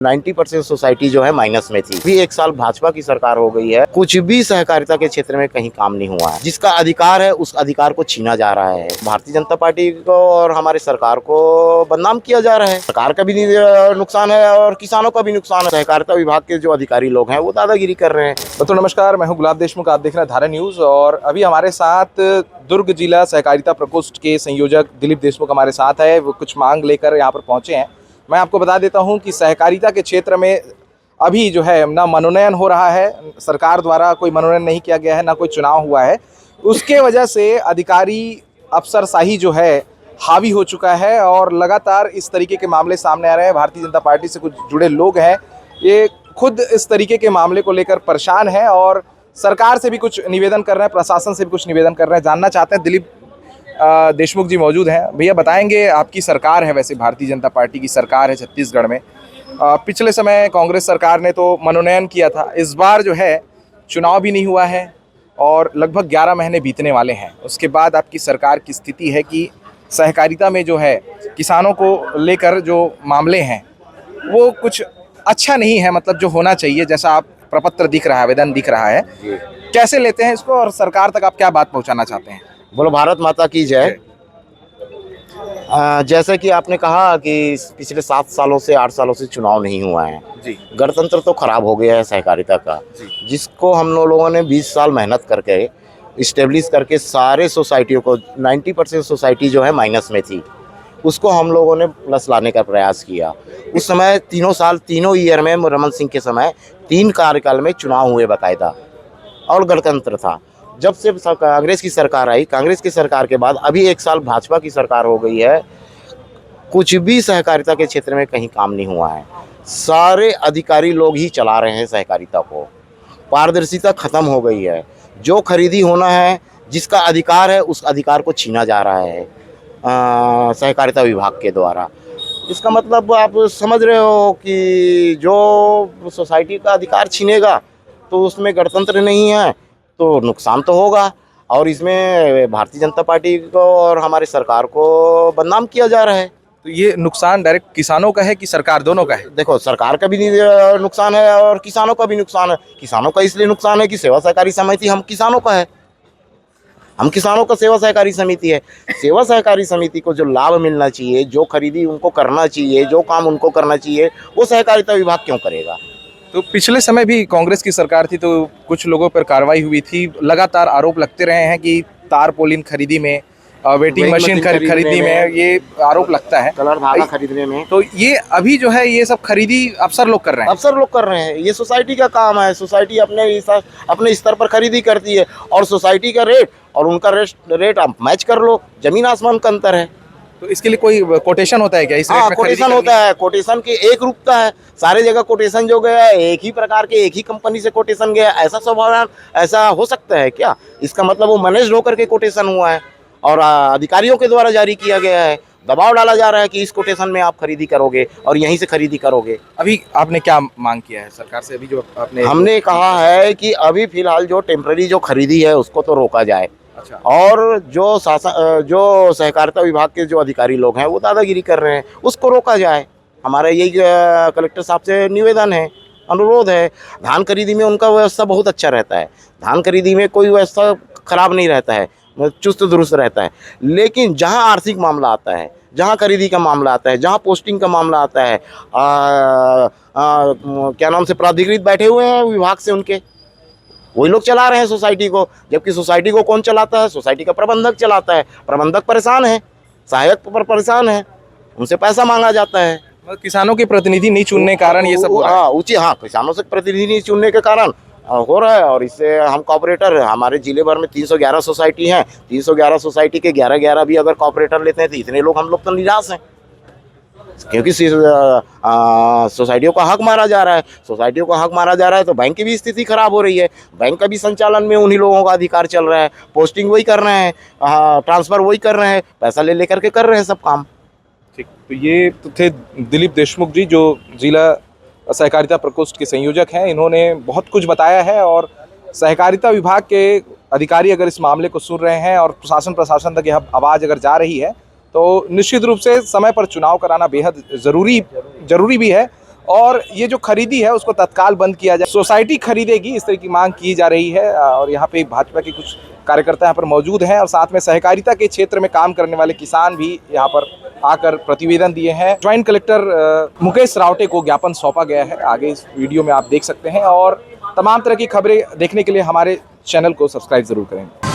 90% society जो है minus में थी। भी एक साल भाजपा की सरकार हो गई है, कुछ भी सहकारिता के क्षेत्र में कहीं काम नहीं हुआ है। जिसका अधिकार है उस अधिकार को छीना जा रहा है। भारतीय जनता पार्टी को और हमारे सरकार को बदनाम किया जा रहा है। सरकार का भी नुकसान है और किसानों का भी नुकसान है। सहकारिता विभाग के जो अधिकारी लोग हैं वो दादागिरी कर रहे हैं। दोस्तों नमस्कार, मैं हूं गुलाब देशमुख। आप देख रहे हैं धारा न्यूज। और अभी हमारे साथ दुर्ग जिला सहकारिता प्रकोष्ठ के संयोजक दिलीप देशमुख हमारे साथ है। वो कुछ मांग लेकर यहाँ पर पहुंचे हैं। मैं आपको बता देता हूं कि सहकारिता के क्षेत्र में अभी जो है ना मनोनयन हो रहा है, सरकार द्वारा कोई मनोनयन नहीं किया गया है, ना कोई चुनाव हुआ है। उसके वजह से अधिकारी अफसरशाही जो है हावी हो चुका है और लगातार इस तरीके के मामले सामने आ रहे हैं। भारतीय जनता पार्टी से कुछ जुड़े लोग हैं, ये खुद इस तरीके के मामले को लेकर परेशान है और सरकार से भी कुछ निवेदन कर रहे हैं, प्रशासन से भी कुछ निवेदन कर रहे हैं। जानना चाहते हैं, दिलीप देशमुख जी मौजूद हैं। भैया बताएंगे, आपकी सरकार है, वैसे भारतीय जनता पार्टी की सरकार है छत्तीसगढ़ में। पिछले समय कांग्रेस सरकार ने तो मनोनयन किया था, इस बार जो है चुनाव भी नहीं हुआ है और लगभग 11 महीने बीतने वाले हैं। उसके बाद आपकी सरकार की स्थिति है कि सहकारिता में जो है किसानों को लेकर जो मामले हैं वो कुछ अच्छा नहीं है, मतलब जो होना चाहिए, जैसा आप प्रपत्र दिख रहा है, आवेदन दिख रहा है। कैसे लेते हैं इसको और सरकार तक आप क्या बात पहुंचाना चाहते हैं? बोलो भारत माता की जय। जैसे कि आपने कहा कि पिछले 7 सालों से 8 सालों से चुनाव नहीं हुआ है जी। गणतंत्र तो खराब हो गया है सहकारिता का, जिसको हम लोगों ने 20 साल मेहनत करके इस्टेब्लिश करके सारे सोसाइटियों को 90% सोसाइटी जो है माइनस में थी, उसको हम लोगों ने प्लस लाने का प्रयास किया। उस समय तीनों ईयर में रमन सिंह के समय 3 कार्यकाल में चुनाव हुए बाकायदा और गणतंत्र था। जब से कांग्रेस की सरकार आई, कांग्रेस की सरकार के बाद अभी 1 साल भाजपा की सरकार हो गई है, कुछ भी सहकारिता के क्षेत्र में कहीं काम नहीं हुआ है। सारे अधिकारी लोग ही चला रहे हैं सहकारिता को। पारदर्शिता खत्म हो गई है। जो खरीदी होना है, जिसका अधिकार है उस अधिकार को छीना जा रहा है सहकारिता विभाग के द्वारा। इसका मतलब आप समझ रहे हो कि जो सोसाइटी का अधिकार छीनेगा तो उसमें गणतंत्र नहीं है, तो नुकसान तो होगा। और इसमें भारतीय जनता पार्टी को और हमारे सरकार को बदनाम किया जा रहा है। तो ये नुकसान डायरेक्ट किसानों का है कि सरकार, दोनों का है? देखो, सरकार का भी नुकसान है और किसानों का भी नुकसान है। किसानों का इसलिए नुकसान है कि सेवा सहकारी समिति हम किसानों का है, हम किसानों का सेवा सहकारी समिति है। सेवा सहकारी समिति को जो लाभ मिलना चाहिए, जो खरीदी उनको करना चाहिए, जो काम उनको करना चाहिए, वो सहकारिता विभाग क्यों करेगा? तो पिछले समय भी कांग्रेस की सरकार थी तो कुछ लोगों पर कार्रवाई हुई थी। लगातार आरोप लगते रहे हैं कि तारपोलिन खरीदी में, वेटिंग मशीन खरीदी में ये आरोप लगता है, कलर धागा खरीदने में। तो ये अभी जो है ये सब खरीदी अफसर लोग कर रहे हैं। अफसर लोग कर रहे हैं, ये सोसाइटी का काम है। सोसाइटी अपने स्तर पर खरीदी करती है और सोसाइटी का रेट और उनका रेट आप मैच कर लो, जमीन आसमान का अंतर है। तो इसके लिए कोई कोटेशन होता है क्या? इस रेट में कोटेशन होता है। कोटेशन के एक रूपता है, सारे जगह कोटेशन जो गया है एक ही प्रकार के, एक ही कंपनी से कोटेशन गया, ऐसा स्वभाव ऐसा हो सकता है क्या? इसका मतलब वो मैनेज होकर के कोटेशन हुआ है और अधिकारियों के द्वारा जारी किया गया है। दबाव डाला जा रहा है कि इस कोटेशन में आप खरीदी करोगे और यहीं से खरीदी करोगे। अभी आपने क्या मांग किया है सरकार से? अभी जो आपने हमने कहा है कि अभी फिलहाल जो टेम्पररी जो खरीदी है उसको तो रोका जाए। अच्छा। और जो सहकारिता विभाग के जो अधिकारी लोग हैं वो दादागिरी कर रहे हैं, उसको रोका जाए। हमारा यही कलेक्टर साहब से निवेदन है, अनुरोध है। धान खरीदी में उनका व्यवस्था बहुत अच्छा रहता है, धान खरीदी में कोई व्यवस्था खराब नहीं रहता है, चुस्त दुरुस्त रहता है। लेकिन जहां आर्थिक मामला आता है, जहां खरीदी का मामला आता है, जहां पोस्टिंग का मामला आता है, क्या नाम से प्राधिकृत बैठे हुए हैं विभाग से, उनके वही लोग चला रहे हैं सोसाइटी को। जबकि सोसाइटी को कौन चलाता है? सोसाइटी का प्रबंधक चलाता है। प्रबंधक परेशान है, सहायक पर परेशान है, उनसे पैसा मांगा जाता है। किसानों के प्रतिनिधि नहीं चुनने के कारण ये सब हो रहा है। किसानों से प्रतिनिधि नहीं चुनने के कारण हो रहा है। और इससे हम कॉर्पोरेटर, हमारे जिले भर में 311 सोसाइटी हैं, 311 सोसाइटी के 11-11 भी अगर कॉर्पोरेटर लेते हैं तो इतने लोग, हम लोग तो निराश हैं, क्योंकि सोसाइटियों का हक मारा जा रहा है। सोसाइटियों का हक मारा जा रहा है तो बैंक की भी स्थिति खराब हो रही है। बैंक का भी संचालन में उन्हीं लोगों का अधिकार चल रहा है, पोस्टिंग वही कर रहे हैं, ट्रांसफ़र वही कर रहे हैं, पैसा ले लेकर के कर रहे हैं सब काम। ठीक, तो ये तो थे दिलीप देशमुख जी, जो जिला सहकारिता प्रकोष्ठ के संयोजक हैं। इन्होंने बहुत कुछ बताया है और सहकारिता विभाग के अधिकारी अगर इस मामले को सुन रहे हैं और प्रशासन तक यह आवाज़ अगर जा रही है तो निश्चित रूप से समय पर चुनाव कराना बेहद ज़रूरी भी है और ये जो खरीदी है उसको तत्काल बंद किया जाए। सोसाइटी खरीदेगी, इस तरह की मांग की जा रही है। और यहाँ पे भाजपा के कुछ कार्यकर्ता यहाँ पर मौजूद हैं और साथ में सहकारिता के क्षेत्र में काम करने वाले किसान भी यहाँ पर आकर प्रतिवेदन दिए हैं। ज्वाइंट कलेक्टर मुकेश रावटे को ज्ञापन सौंपा गया है, आगे इस वीडियो में आप देख सकते हैं। और तमाम तरह की खबरें देखने के लिए हमारे चैनल को सब्सक्राइब जरूर करें।